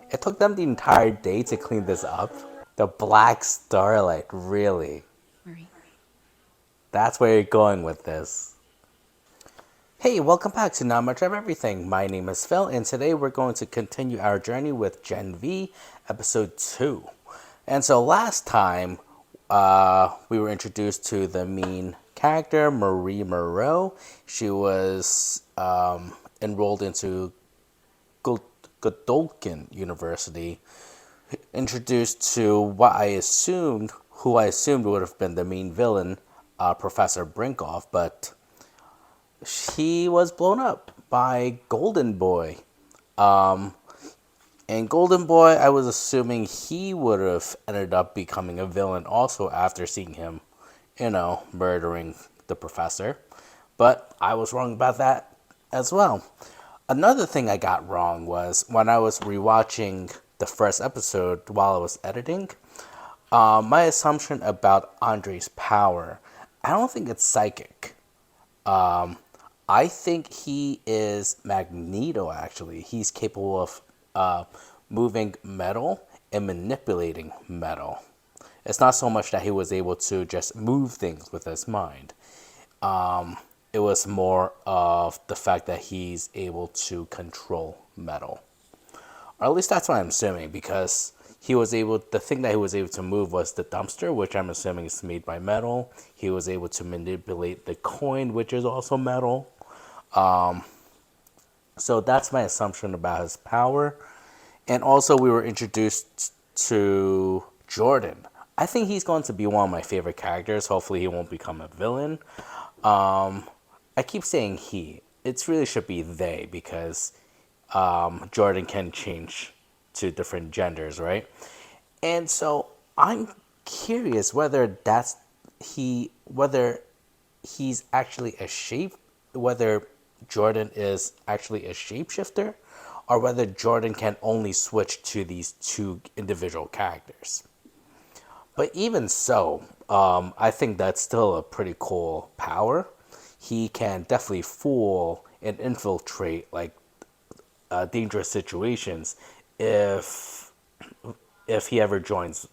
It took them the entire day to clean this up. The Black Starlight, really? Marie. That's where you're going with this. Hey, welcome back to Not Much of Everything. My name is Phil, and today we're going to continue our journey with Gen V, Episode 2. And so last time, we were introduced to the main character, Marie Moreau. She was enrolled into Godolkin University, introduced to who I assumed would have been the main villain, Professor Brinkoff, but he was blown up by Golden Boy. And Golden Boy, I was assuming he would have ended up becoming a villain also after seeing him, murdering the professor. But I was wrong about that as well. Another thing I got wrong was when I was rewatching the first episode while I was editing, my assumption about Andre's power, I don't think it's psychic. I think he is Magneto, actually. He's capable of moving metal and manipulating metal. It's not so much that he was able to just move things with his mind. It was more of the fact that he's able to control metal. Or at least that's what I'm assuming, because the thing that he was able to move was the dumpster, which I'm assuming is made by metal. He was able to manipulate the coin, which is also metal. So that's my assumption about his power. And also, we were introduced to Jordan. I think he's going to be one of my favorite characters. Hopefully, he won't become a villain. I keep saying he. It really should be they, because Jordan can change to different genders, right? And so I'm curious whether he's actually whether Jordan is actually a shapeshifter, or whether Jordan can only switch to these two individual characters. But even so, I think that's still a pretty cool power. He can definitely fool and infiltrate dangerous situations if he ever joins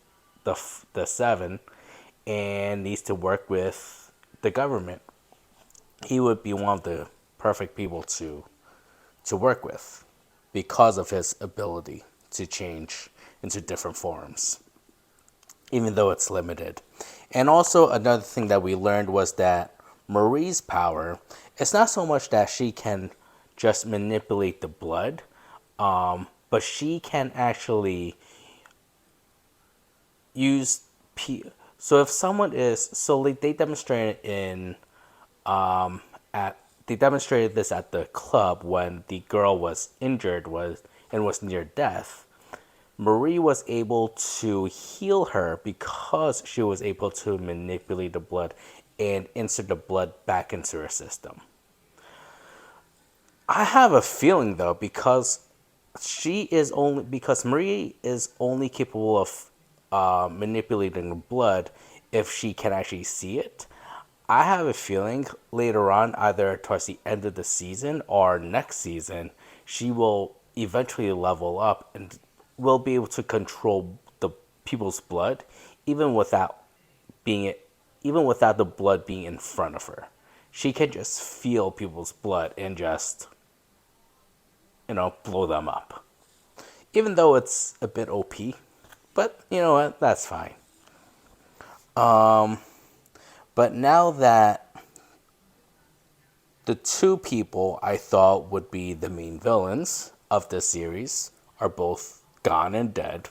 the Seven and needs to work with the government. He would be one of the perfect people to work with because of his ability to change into different forms, even though it's limited. And also, another thing that we learned was that Marie's power, it's not so much that she can just manipulate the blood, but she can actually use. So if someone is. So they demonstrated at they demonstrated this at the club when the girl was injured and was near death. Marie was able to heal her because she was able to manipulate the blood and insert the blood back into her system. I have a feeling though, because Marie is only capable of manipulating the blood if she can actually see it. I have a feeling later on, either towards the end of the season or next season, she will eventually level up and will be able to control the people's blood, even without being even without the blood being in front of her. She can just feel people's blood and just blow them up. Even though it's a bit OP, but you know what? That's fine. But now that the two people I thought would be the main villains of this series are both gone and dead,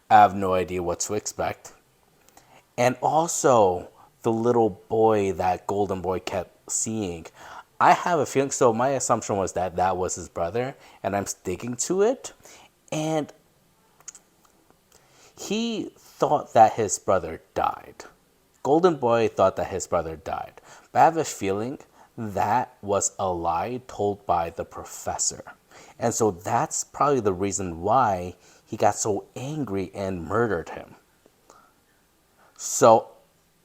I have no idea what to expect. And also, the little boy that Golden Boy kept seeing, I have a feeling. So, my assumption was that that was his brother, and I'm sticking to it. And he thought that his brother died. Golden Boy thought that his brother died. But I have a feeling that was a lie told by the professor. And so that's probably the reason why he got so angry and murdered him. So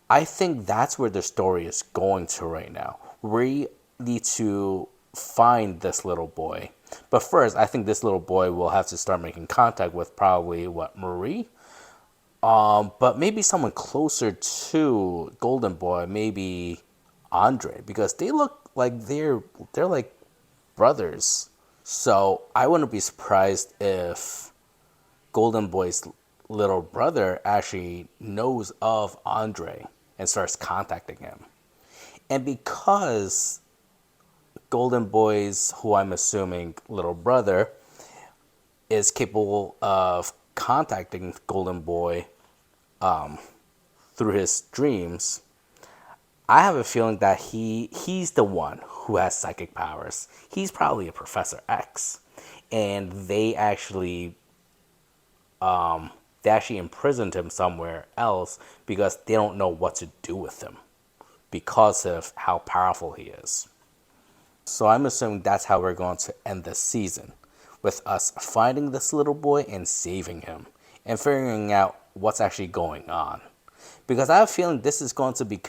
I think that's where the story is going to right now. We need to find this little boy But first, I think this little boy will have to start making contact with probably what, Marie? But maybe someone closer to Golden Boy, maybe Andre, because they look like they're like brothers. So I wouldn't be surprised if Golden Boy's little brother actually knows of Andre and starts contacting him. And because Golden Boy's, who I'm assuming little brother, is capable of contacting Golden Boy through his dreams, I have a feeling that he's the one who has psychic powers. He's probably a Professor X, and they actually imprisoned him somewhere else because they don't know what to do with him because of how powerful he is. So I'm assuming that's how we're going to end this season, with us finding this little boy and saving him and figuring out what's actually going on. Because I have a feeling this is going to be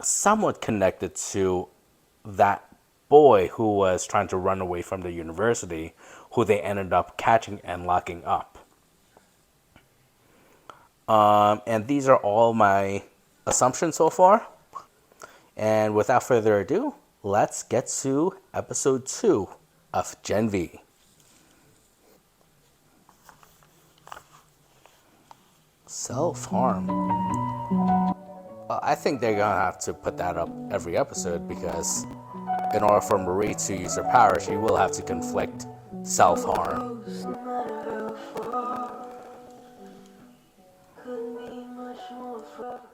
somewhat connected to that boy who was trying to run away from the university, who they ended up catching and locking up. And these are all my assumptions so far. And without further ado, let's get to episode 2 of Gen V. Self-harm. Well, I think they're gonna have to put that up every episode because in order for Marie to use her power, she will have to conflict self-harm.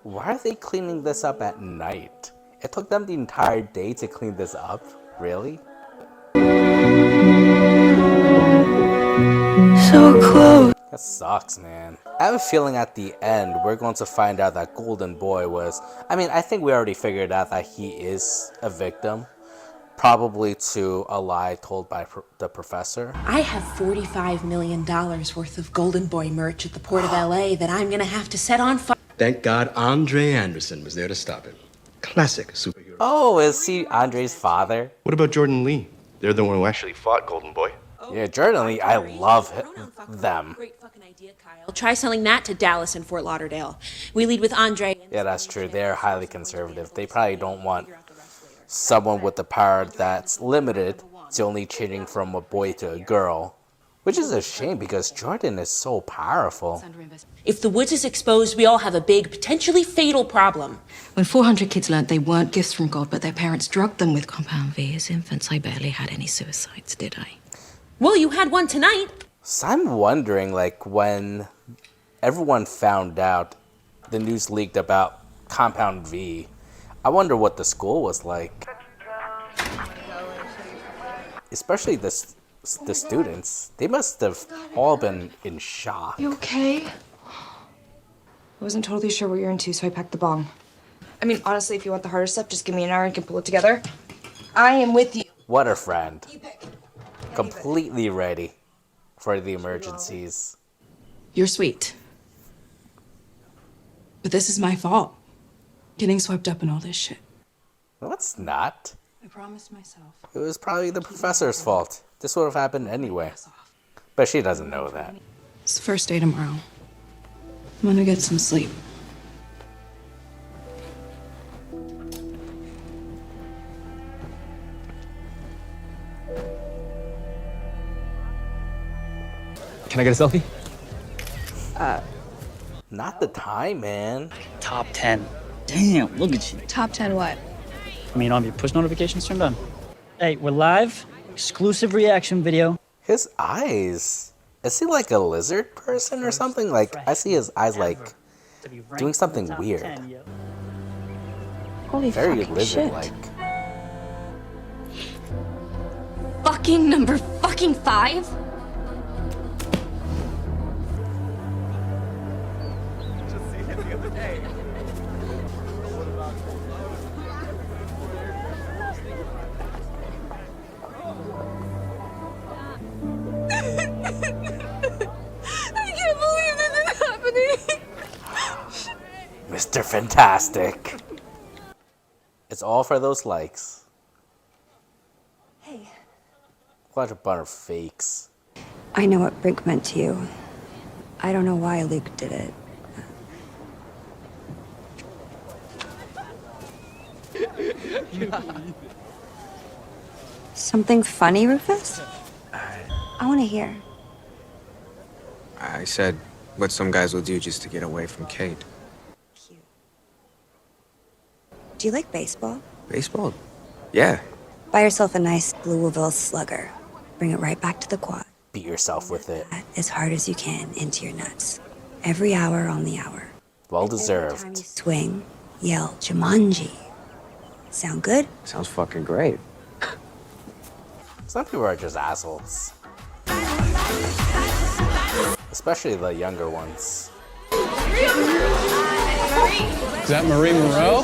Why are they cleaning this up at night? It took them the entire day to clean this up? Really? So close. That sucks, man. I have a feeling at the end we're going to find out that Golden Boy was... I think we already figured out that he is a victim. Probably to a lie told by the professor. I have $45 million worth of Golden Boy merch at the Port of LA that I'm gonna have to set on fire. Thank God Andre Anderson was there to stop it. Classic superhero. Oh, is he Andre's father? What about Jordan Lee? They're the one who actually fought Golden Boy. Yeah, Jordan Lee, I love them. Great fucking idea, Kyle. Try selling that to Dallas and Fort Lauderdale. We lead with Andre. Yeah, that's true. They're highly conservative. They probably don't want someone with the power that's limited to only changing from a boy to a girl. Which is a shame because Jordan is so powerful. If the woods is exposed, we all have a big, potentially fatal problem. When 400 kids learned they weren't gifts from God, but their parents drugged them with Compound V as infants, I barely had any suicides, did I? Well, you had one tonight. So I'm wondering, like, when everyone found out the news leaked about Compound V, I wonder what the school was like. Especially the students. They must have all been in shock. You okay? I wasn't totally sure what you're into, so I packed the bong. I mean, honestly, if you want the harder stuff, just give me an hour and I can pull it together. I am with you. What a friend. Completely ready for the emergencies. You're sweet. But this is my fault. Getting swept up in all this shit. No, it's not. I promised myself. It was probably the professor's fault. This would have happened anyway. But she doesn't know that. It's the first day tomorrow. I'm gonna get some sleep. Can I get a selfie? Not the time, man. Top 10. Damn, look at you. Top 10 what? I mean, all your push notifications turned on. Hey, we're live. Exclusive reaction video. His eyes. Is he like a lizard person or something? Like, I see his eyes like doing something weird. Holy Very fucking shit. lizard-like. Fucking number fucking 5? Mr. Fantastic. It's all for those likes. Bunch of bunch of fakes. I know what Brink meant to you. I don't know why Luke did it. Something funny, Rufus? I want to hear. I said what some guys will do just to get away from Kate. Cute. Do you like baseball? Baseball? Yeah. Buy yourself a nice Louisville Slugger. Bring it right back to the quad. Beat yourself with it. As hard as you can into your nuts. Every hour on the hour. Well Every time you deserved. swing, yell Jumanji. Sound good? Sounds fucking great. Some people are just assholes. Especially the younger ones. Is that Marie Moreau?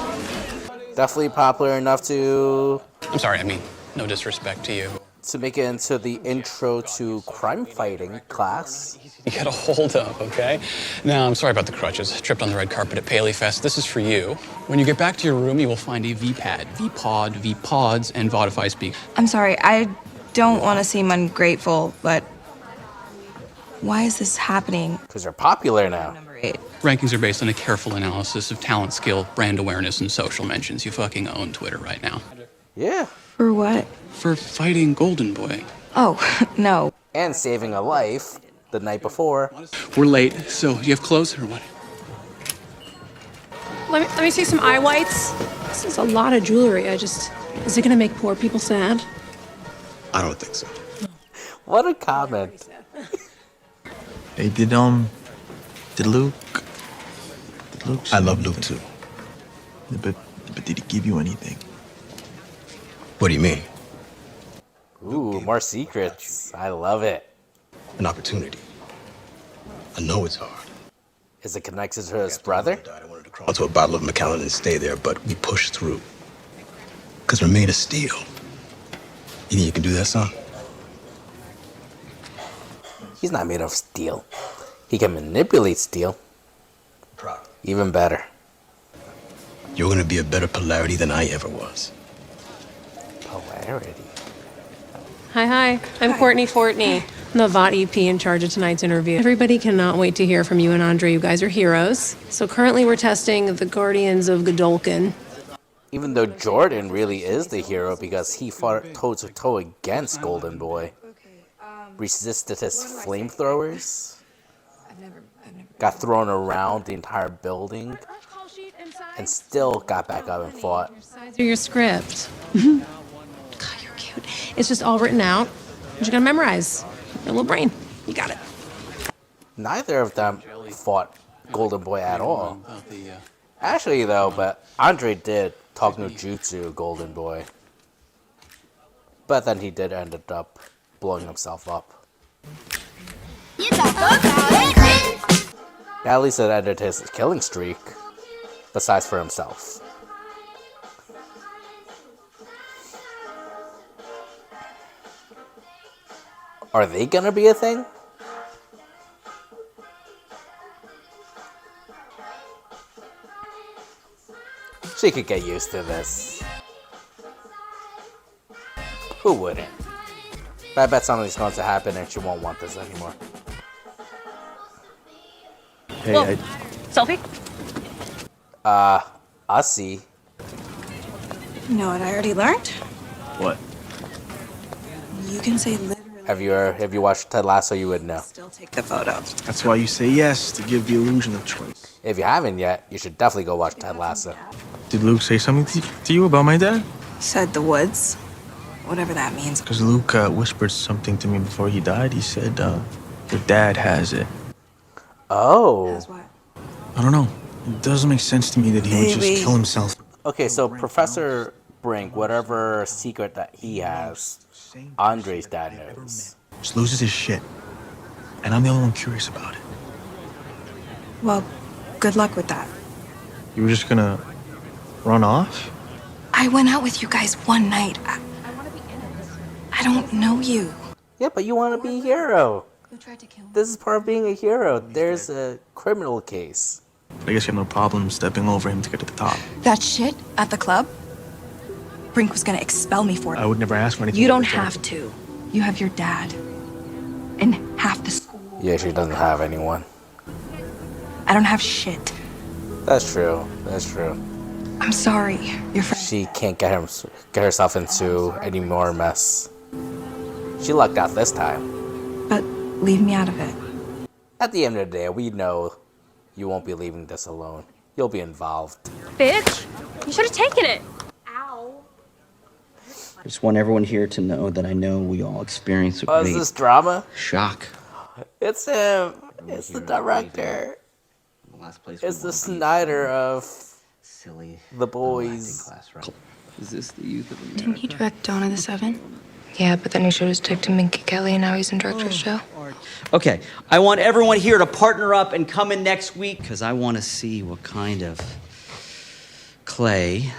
Definitely popular enough to I'm sorry, I mean, no disrespect to you. make it into the intro to crime fighting class. You gotta hold up, okay? Now, I'm sorry about the crutches. Tripped on the red carpet at Paley Fest. This is for you. When you get back to your room, you will find a V-Pad, V-Pod, V-Pods, and Vodify speak. I'm sorry, I don't want to seem ungrateful, but why is this happening? Because they're popular now. Number 8. Rankings are based on a careful analysis of talent, skill, brand awareness, and social mentions. You fucking own Twitter right now. Yeah. For what? For fighting Golden Boy. Oh, no. And saving a life the night before. We're late, so you have clothes or what? Let me see some eye whites. This is a lot of jewelry. Is it gonna make poor people sad? I don't think so. What a comment. Hey, did Luke? I love Luke too. But did he give you anything? What do you mean? Ooh, more secrets. I love it. An opportunity. I know it's hard. Is it connected to his brother? I wanted to crawl to a bottle of Macallan and stay there, but we pushed through. Because we're made of steel. You think you can do that, son? He's not made of steel. He can manipulate steel. Proud. Even better. You're gonna be a better polarity than I ever was. Polarity. Hi. I'm Courtney Fortney. I'm the VOD EP in charge of tonight's interview. Everybody cannot wait to hear from you and Andre. You guys are heroes. So currently we're testing the Guardians of Godolkin. Even though Jordan really is the hero because he fought toe-to-toe against Golden Boy. Resisted his flamethrowers. Got thrown around the entire building. And still got back up and fought. Sides are your script. God, you're cute. It's just all written out. You're just gonna memorize. Your little brain. You got it. Neither of them fought Golden Boy at all. Actually, though, but Andre did talk no jutsu Golden Boy. But then he did end up blowing himself up. At least it ended his killing streak. Besides for himself. Are they gonna be a thing? She could get used to this. Who wouldn't? But I bet something's going to happen and she won't want this anymore. Hey, Whoa. Selfie? I see. You know what I already learned? What? You can say literally. Have you watched Ted Lasso, you would know. Still take the photo. That's why you say yes, to give the illusion of choice. If you haven't yet, you should definitely go watch Ted Lasso. Did Luke say something to you about my dad? Said the woods. Whatever that means. Because Luke whispered something to me before he died. He said, your dad has it. Oh. That's what? I don't know. It doesn't make sense to me that he would just kill himself. Okay, so Professor Brink, whatever secret that he has, Andre's dad knows. Just loses his shit. And I'm the only one curious about it. Well, good luck with that. You were just gonna run off? I went out with you guys one night. I don't know you. Yeah, but you want to be a hero. Who tried to kill me? This is part of being a hero. There's a criminal case. I guess you have no problem stepping over him to get to the top. That shit at the club? Brink was gonna expel me for it. I would never ask for anything. You in don't return. have to. You have your dad. And half the school. Yeah, she doesn't have anyone. I don't have shit. That's true. That's true. I'm sorry. Your friend. She can't get herself into any more mess. She lucked out this time. But leave me out of it. At the end of the day, we know you won't be leaving this alone. You'll be involved. Bitch, you should have taken it. I just want everyone here to know that I know we all experience a Oh, is great this drama? shock. It's him. It's the director. It's the Snyder of Silly The Boys. Is this the youth of America? Didn't he direct Dawn of the Seven? Yeah, but then he showed his dick to Minky Kelly and now he's in director's show. Okay, I want everyone here to partner up and come in next week because I want to see what kind of clay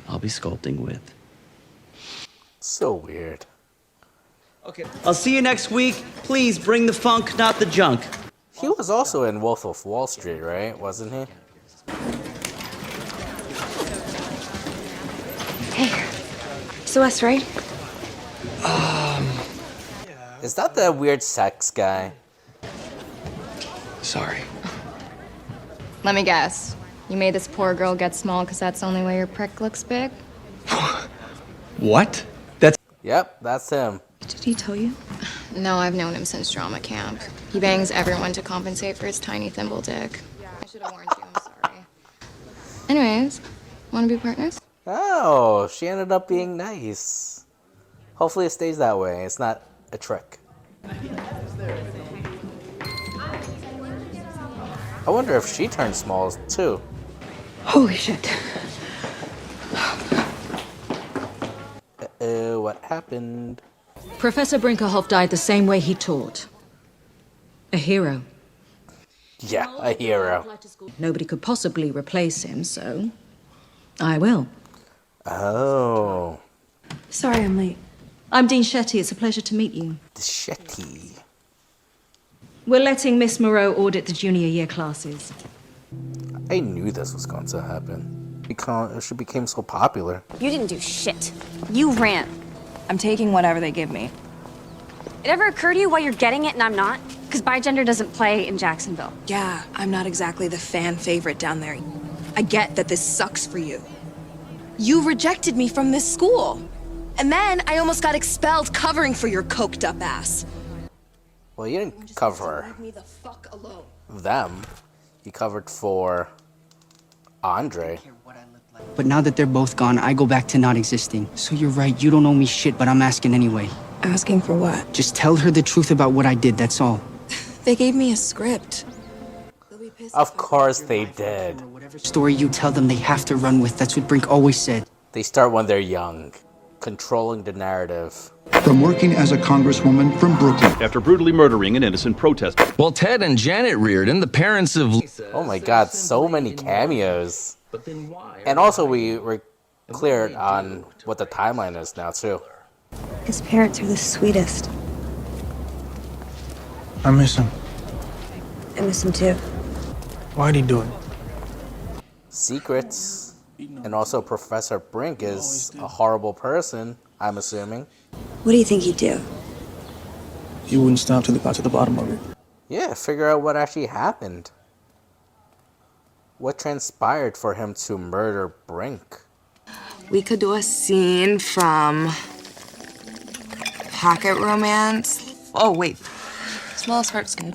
I'll be sculpting with. So weird. Okay, I'll see you next week. Please bring the funk, not the junk. He was also in Wolf of Wall Street, right? Wasn't he? Hey, it's Wes, right? Is that the weird sex guy? Sorry. Let me guess. You made this poor girl get small because that's the only way your prick looks big? What? Yep, that's him. Did he tell you? No, I've known him since drama camp. He bangs everyone to compensate for his tiny thimble dick. I should have warned you, I'm sorry. Anyways, want to be partners? Oh, she ended up being nice. Hopefully it stays that way. It's not a trick. I wonder if she turned small too. Holy shit. What happened? Professor Brinkerhoff died the same way he taught. A hero. Yeah, a hero. Nobody could possibly replace him, so I will. Oh. Sorry I'm late. I'm Dean Shetty. It's a pleasure to meet you. Shetty. We're letting Miss Moreau audit the junior year classes. I knew this was going to happen. Because she became so popular. You didn't do shit. You ran. I'm taking whatever they give me. It ever occur to you why you're getting it and I'm not? Because bigender doesn't play in Jacksonville. Yeah, I'm not exactly the fan favorite down there. I get that this sucks for you. You rejected me from this school. And then I almost got expelled covering for your coked up ass. Well, you didn't cover Leave me the fuck alone. them. You covered for Andre. But now that they're both gone, I go back to not existing. So you're right, you don't owe me shit, but I'm asking anyway. Asking for what? Just tell her the truth about what I did, that's all. They gave me a script. Of course they did. Whatever story you tell them, they have to run with. That's what Brink always said. They start when they're young, controlling the narrative. From working as a congresswoman from Brooklyn. After brutally murdering an innocent protester. Well, Ted and Janet Reardon, the parents of... Oh my god, so many cameos. And also we were cleared on what the timeline is now too. His parents are the sweetest. I miss him. I miss him too. Why'd he do it? Secrets. And also Professor Brink is a horrible person, I'm assuming. What do you think he'd do? He wouldn't stop till he got to the bottom of it. Yeah, figure out what actually happened. What transpired for him to murder Brink? We could do a scene from Pocket Romance. Oh, wait. Smallest Heart's good.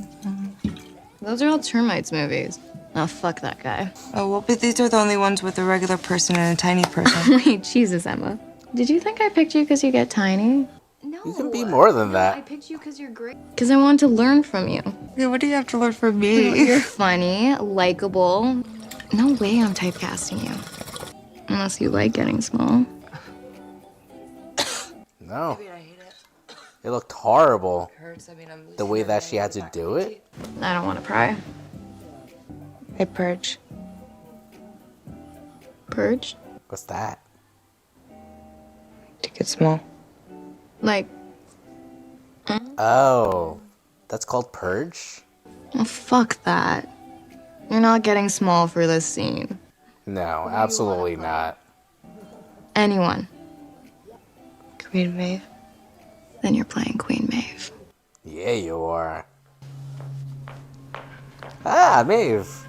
Those are all Termites movies. Oh, fuck that guy. Oh, well, but these are the only ones with a regular person and a tiny person. Wait, Jesus, Emma. Did you think I picked you because you get tiny? You can be more than I that. picked you because you're great. Because I want to learn from you. Yeah, what do you have to learn from me? You're funny, likable. No way I'm typecasting you. Unless you like getting small. No. It looked horrible. The way that she had to do it. I don't want to pry. I purge. Purge? What's that? To get small. Like, Oh, that's called Purge? oh, fuck that. You're not getting small for this scene. No, absolutely not. Anyone. Creative Maeve. then you're playing Queen Maeve. Yeah, you are. Ah, Maeve.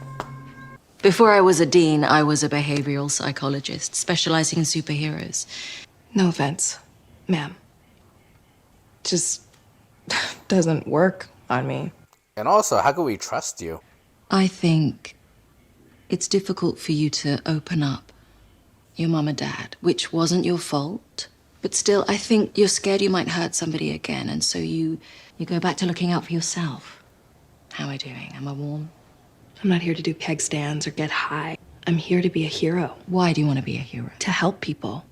Before I was a dean, I was a behavioral psychologist specializing in superheroes. No offense, ma'am. Just doesn't work on me. And also, how can we trust you? I think it's difficult for you to open up your mum and dad, which wasn't your fault. But still, I think you're scared you might hurt somebody again, and so you go back to looking out for yourself. How am I doing? Am I warm? I'm not here to do peg stands or get high. I'm here to be a hero. Why do you want to be a hero? To help people.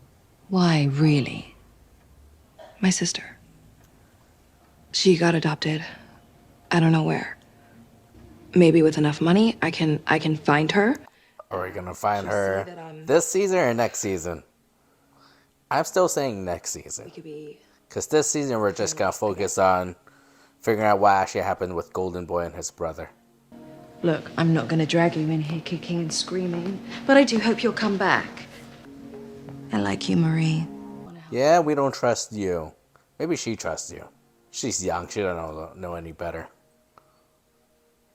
Why, really? My sister. She got adopted. I don't know where. Maybe with enough money, I can find her. Are we gonna find her this season or next season? I'm still saying next season. Because this season we're just gonna focus on figuring out what actually happened with Golden Boy and his brother. Look, I'm not going to drag you in here kicking and screaming, but I do hope you'll come back. I like you, Marie. Yeah, we don't trust you. Maybe she trusts you. She's young, she don't know any better.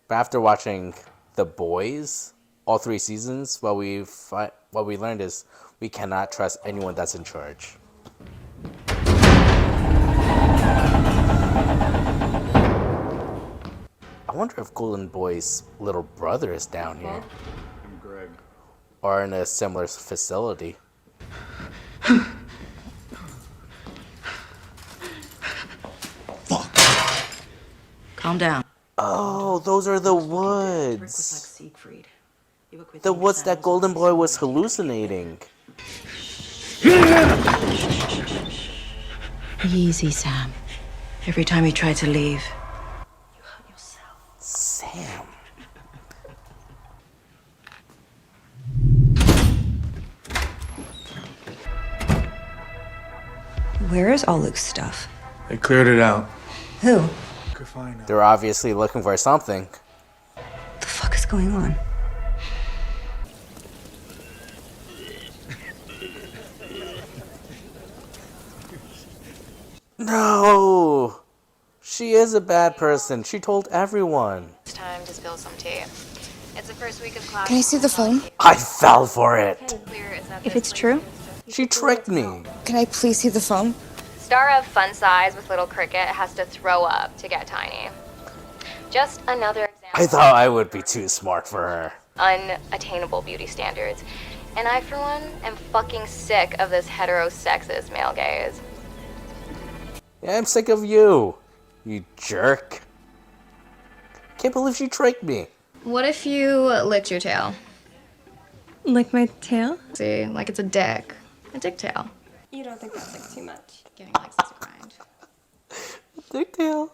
But after watching The Boys, all 3 seasons, what we learned is we cannot trust anyone that's in charge. I wonder if Golden Boy's little brother is down here. I'm Greg. Or in a similar facility. Calm down. Oh, those are the woods. The woods that Golden Boy was hallucinating. Easy, Sam. Every time you try to leave. Sam. Where is all Luke's stuff? They cleared it out. Who? They're obviously looking for something. What the fuck is going on? No! She is a bad person. She told everyone. It's time to spill some tea. It's the first week of class. Can I see the phone? I fell for it. If it's true? She tricked me. Can I please see the phone? Star of Fun Size with Little Cricket has to throw up to get tiny. Just another example. I thought I would be too smart for her. Unattainable beauty standards. And I, for one, am fucking sick of this heterosexist male gaze. Yeah, I'm sick of you. You jerk. Can't believe she tricked me. What if you licked your tail? Lick my tail? See, like it's a dick. A dick tail. You don't think that's like too much? Getting Alexis to grind. Dick tail.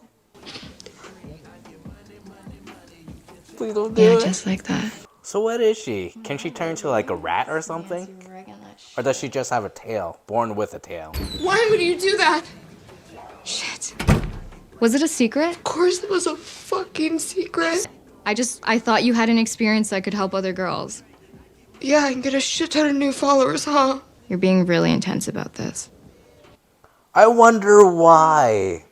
Please don't do Yeah, it. just like that. So what is she? Can she turn into like a rat or something? Or does she just have a tail? Born with a tail? Why would you do that? Shit. Was it a secret? Of course it was a fucking secret. I thought you had an experience that could help other girls. Yeah, I can get a shit ton of new followers, huh? You're being really intense about this. I wonder why.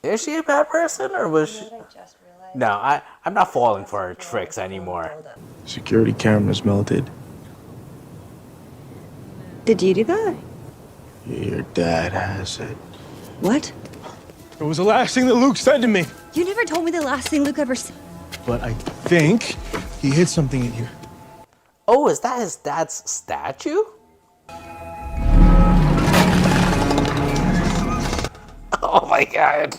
Is she a bad person or was she? No, I'm not falling for her tricks anymore. Security cameras melted. Did you do that? Your dad has it. What? It was the last thing that Luke said to me. You never told me the last thing Luke ever said. But I think he hid something in here. Oh, is that his dad's statue? Oh my god.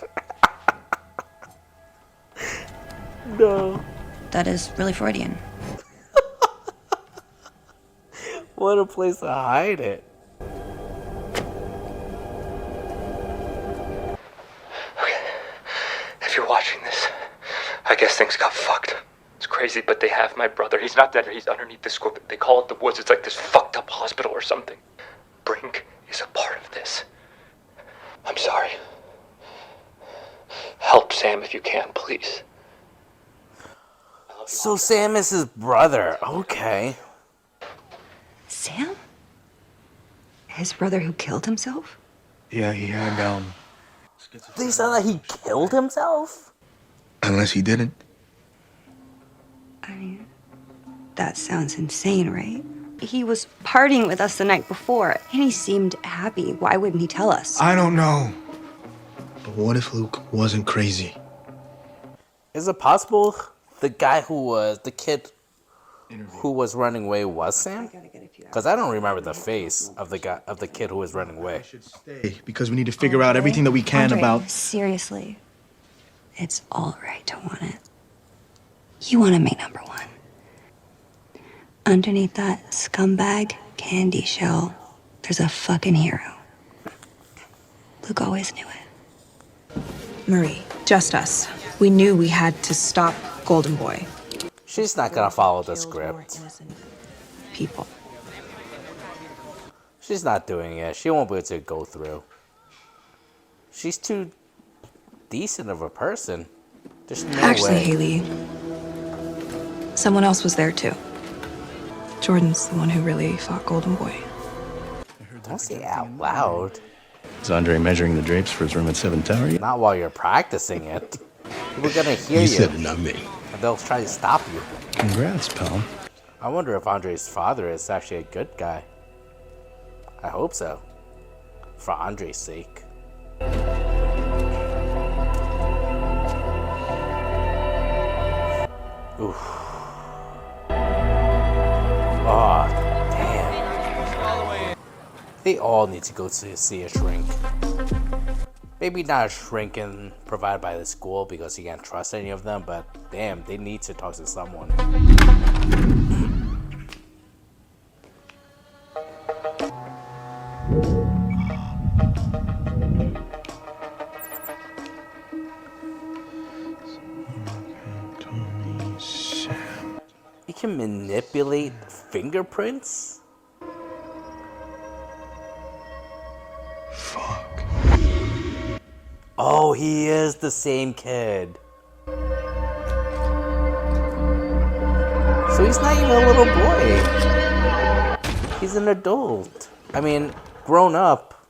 No. That is really Freudian. What a place to hide it. If you're watching this, I guess things got fucked. It's crazy, but they have my brother. He's not dead. He's underneath the school. They call it the woods. It's like this fucked up hospital or something. Brink is a part of this. I'm sorry. Help Sam if you can, please. So Sam is his brother. Okay. His brother who killed himself? Yeah, he had, They said that he killed himself? Unless he didn't. I mean, that sounds insane, right? He was partying with us the night before, and he seemed happy. Why wouldn't he tell us? I don't know. But what if Luke wasn't crazy? Is it possible the guy who was the kid who was running away was Sam? Because I don't remember the face of the kid who was running away. Because we need to figure out everything that we can Andre, about. Seriously, it's all right to want it. You want to make number one. Underneath that scumbag candy shell, there's a fucking hero. Luke always knew it. Marie, just us. We knew we had to stop Golden Boy. She's not gonna follow the script. People. She's not doing it. She won't be able to go through. She's too decent of a person. There's no Actually, way. Haley, someone else was there too. Jordan's the one who really fought Golden Boy. Don't say it out loud. Is Andre measuring the drapes for his room at 7 Tower yet? Not while you're practicing it. People are gonna hear You you. said it, not me. And they'll try to stop you. Congrats, pal. I wonder if Andre's father is actually a good guy. I hope so. For Andre's sake. Oof. Oh, damn. They all need to go to see a shrink. Maybe not a shrink provided by the school because you can't trust any of them, but damn, they need to talk to someone. You can manipulate fingerprints? Fuck. Oh, he is the same kid. So he's not even a little boy. He's an adult. I mean, grown up.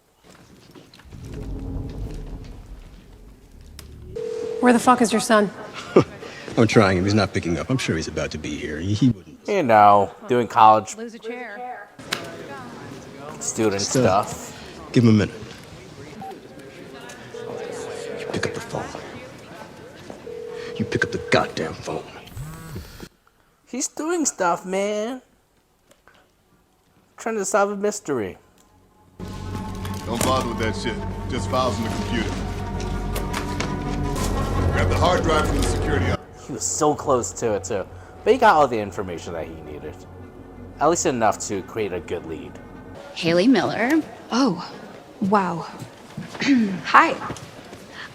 Where the fuck is your son? I'm trying him. He's not picking up. I'm sure he's about to be here. He wouldn't. You know, doing college Lose a chair. student Still. stuff. Give him a minute. You pick up the phone. You pick up the goddamn phone. He's doing stuff, man. Trying to solve a mystery. Don't bother with that shit. Just files in the computer. Grab the hard drive from the security office. He was so close to it, too. But he got all the information that he needed. At least enough to create a good lead. Haley Miller. Oh, wow. Hi.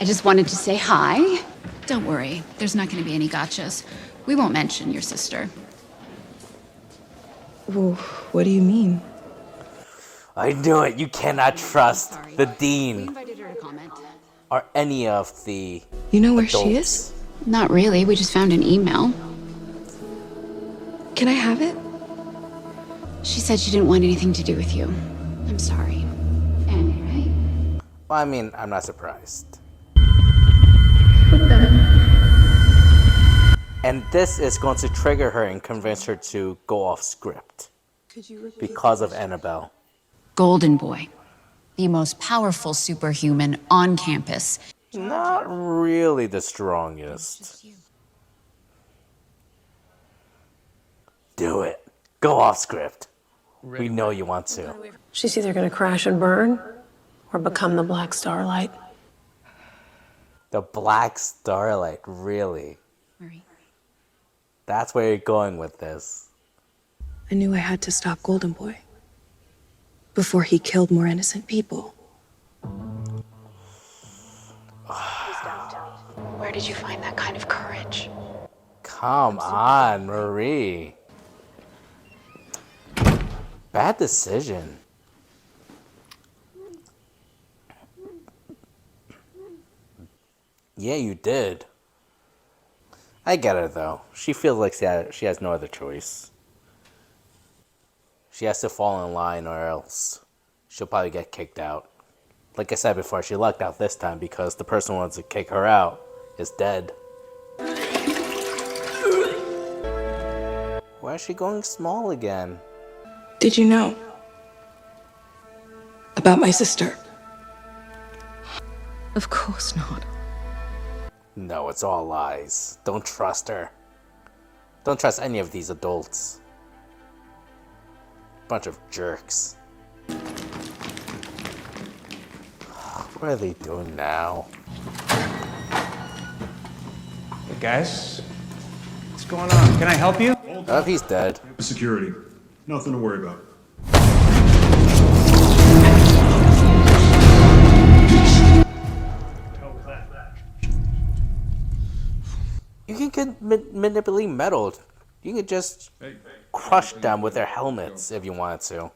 I just wanted to say hi. Don't worry, there's not going to be any gotchas. We won't mention your sister. Well, what do you mean? I knew it. You cannot trust the We dean invited her to comment. or any of the You know where adults. she is? Not really, we just found an email. Can I have it? She said she didn't want anything to do with you. I'm sorry. Anyway. Well, I mean, I'm not surprised. And this is going to trigger her and convince her to go off script because of Annabelle. Golden Boy, the most powerful superhuman on campus. Not really the strongest. Do it. Go off script. We know you want to. She's either gonna crash and burn or become the Black Starlight. The Black Starlight, really? Marie. That's where you're going with this. I knew I had to stop Golden Boy before he killed more innocent people. Where did you find that kind of courage? Come on, Marie. Bad decision. Yeah, you did. I get her, though. She feels like she has no other choice. She has to fall in line or else she'll probably get kicked out. Like I said before, she lucked out this time because the person who wants to kick her out is dead. Why is she going small again? Did you know about my sister? Of course not. No, it's all lies. Don't trust her. Don't trust any of these adults. Bunch of jerks. What are they doing now? Hey guys, what's going on? Can I help you? Oh, he's dead. Security. Nothing to worry about. You can get manipulate metal. You can just crush them with their helmets if you wanted to.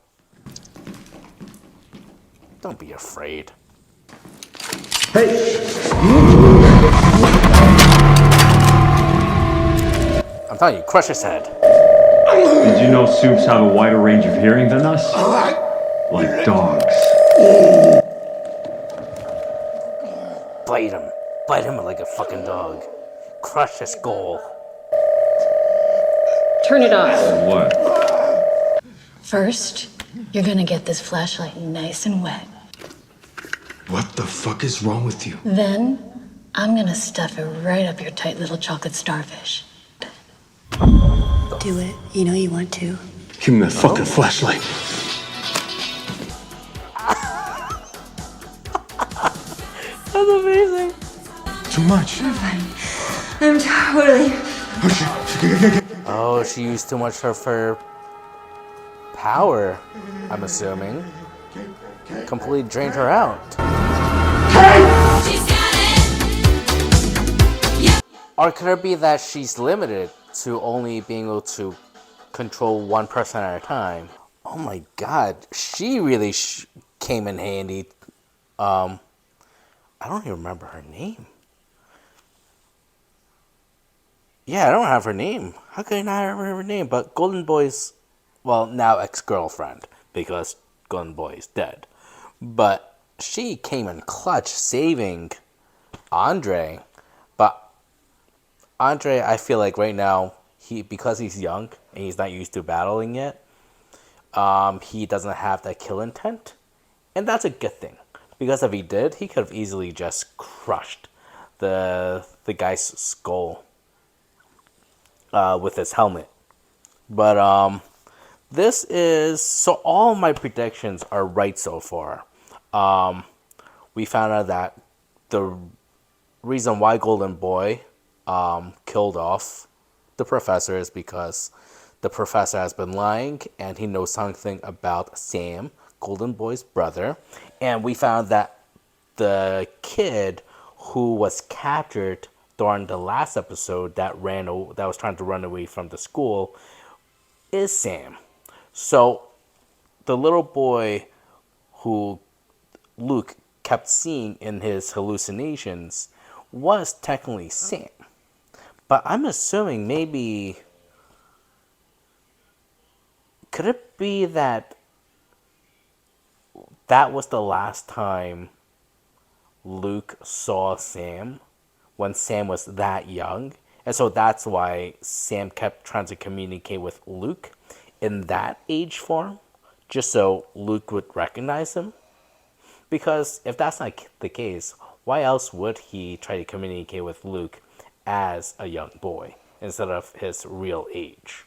Don't be afraid. I'm telling you, crush his head. Did you know soups have a wider range of hearing than us? Like dogs. Bite him. Bite him like a fucking dog. Crush his skull. Turn it off. What? First, you're gonna get this flashlight nice and wet. What the fuck is wrong with you? Then, I'm gonna stuff it right up your tight little chocolate starfish. Do it. You know you want to. Give me that fucking flashlight. That's amazing. Too much. I'm totally. Oh, she used too much of her power, I'm assuming. Completely drained her out. Or could it be that she's limited to only being able to control one person at a time? Oh my god, she really came in handy. I don't even remember her name. Yeah, I don't have her name. How could I not remember her name? But Golden Boy's, well, now ex-girlfriend, because Golden Boy is dead. But she came in clutch, saving Andre. But Andre, I feel like right now, because he's young and he's not used to battling yet, he doesn't have that kill intent. And that's a good thing. Because if he did, he could have easily just crushed the guy's skull with his helmet. But this is, so all my predictions are right so far. We found out that the reason why Golden Boy killed off the professor is because the professor has been lying and he knows something about Sam, Golden Boy's brother. And we found that the kid who was captured during the last episode that was trying to run away from the school is Sam. So the little boy who Luke kept seeing in his hallucinations was technically Sam. But I'm assuming maybe, could it be that that was the last time Luke saw Sam, when Sam was that young? And so that's why Sam kept trying to communicate with Luke in that age form, just so Luke would recognize him? Because if that's not the case, why else would he try to communicate with Luke as a young boy instead of his real age?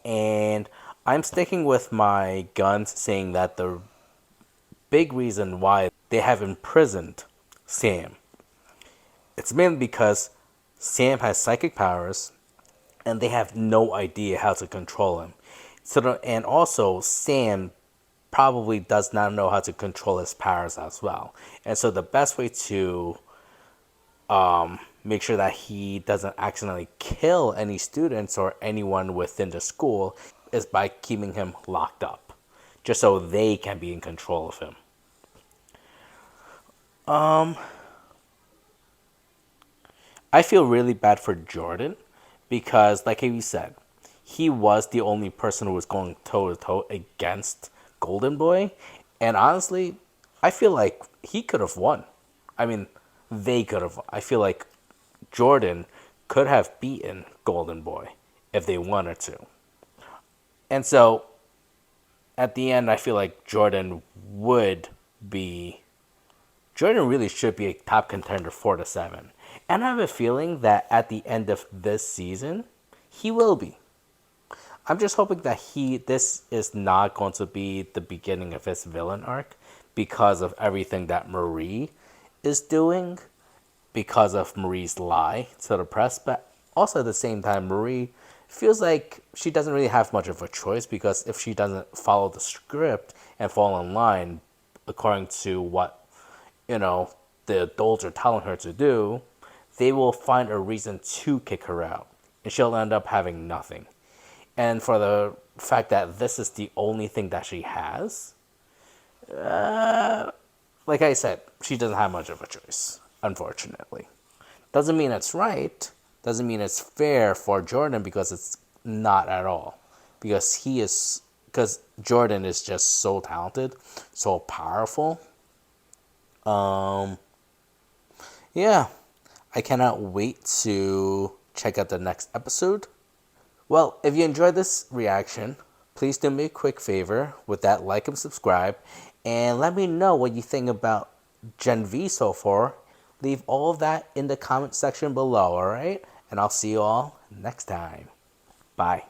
And I'm sticking with my guns, saying that the big reason why they have imprisoned Sam, it's mainly because Sam has psychic powers and they have no idea how to control him. And also Sam probably does not know how to control his powers as well. And so the best way to make sure that he doesn't accidentally kill any students or anyone within the school is by keeping him locked up, just so they can be in control of him. I feel really bad for Jordan because, like you said, he was the only person who was going toe-to-toe against Golden Boy. And honestly, I feel like he could have won. I mean, they could have. I feel like Jordan could have beaten Golden Boy if they wanted to. And so, at the end, I feel like Jordan really should be a top contender 4-7. And I have a feeling that at the end of this season, he will be. I'm just hoping that this is not going to be the beginning of his villain arc because of everything that Marie is doing, because of Marie's lie to the press. But also at the same time, Marie feels like she doesn't really have much of a choice, because if she doesn't follow the script and fall in line according to what, the adults are telling her to do, they will find a reason to kick her out. And she'll end up having nothing. And for the fact that this is the only thing that she has, like I said, she doesn't have much of a choice, unfortunately. Doesn't mean it's right. Doesn't mean it's fair for Jordan, because it's not at all. Because Jordan is just so talented, so powerful. Yeah, I cannot wait to check out the next episode. Well, if you enjoyed this reaction, please do me a quick favor with that, like and subscribe, and let me know what you think about Gen V so far. Leave all of that in the comment section below, alright? And I'll see you all next time. Bye.